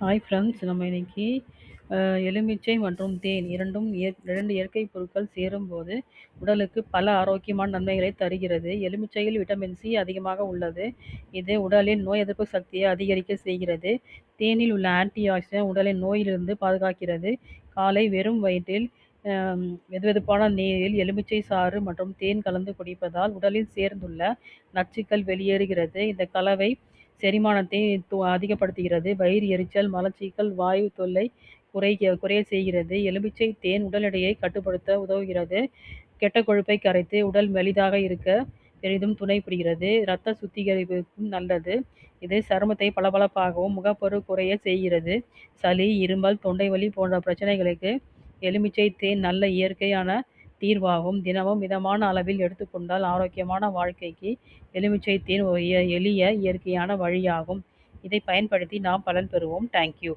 Hi friends, நம்ம இன்னைக்கு எலுமிச்சை மற்றும் தேன் இரண்டும் இரண்டு இயற்கை பொருட்கள் சேரும்போது உடலுக்கு பல ஆரோக்கியமான நன்மைகளை தருகிறது. எலுமிச்சையில் விட்டமின் சி அதிகமாக உள்ளது. இது உடலின் நோய் எதிர்ப்பு சக்தியை அதிகரிக்க செய்கிறது. தேனில் உள்ள ஆன்டி ஆக்சிடென்ட் உடலின் நோயிலிருந்து பாதுகாக்கிறது. காலை வெறும் வயிற்றில் வெதுவெதுப்பான நீரில் எலுமிச்சை சாறு மற்றும் தேன் கலந்து குடிப்பதால் உடலில் சேர்ந்துள்ள நச்சுக்கள் வெளியேறுகிறது. இந்த கலவை செரிமானத்தை அதிகப்படுத்துகிறது. வயிறு எரிச்சல், மலச்சிக்கல், வாயு தொல்லை குறைய செய்கிறது. எலுமிச்சை தேன் உடல் எடையை கட்டுப்படுத்த உதவுகிறது. கெட்ட கொழுப்பை கரைத்து உடல் மெலிதாக இருக்க பெரிதும் துணை புரிகிறது. இரத்த சுத்திகரிப்புக்கும் நல்லது. இது சருமத்தை பளபளப்பாகவும் முகப்பரு குறைய செய்கிறது. சளி, இருமல், தொண்டை வலி போன்ற பிரச்சனைகளுக்கு எலுமிச்சை தேன் நல்ல இயற்கையான தீர்வாகும். தினமும் மிதமான அளவில் எடுத்துக்கொண்டால் ஆரோக்கியமான வாழ்க்கைக்கு எலுமிச்சை தேன் ஒரு எளிய இயற்கையான வழியாகும். இதை பயன்படுத்தி நாம் பலன் பெறுவோம். தேங்க்யூ.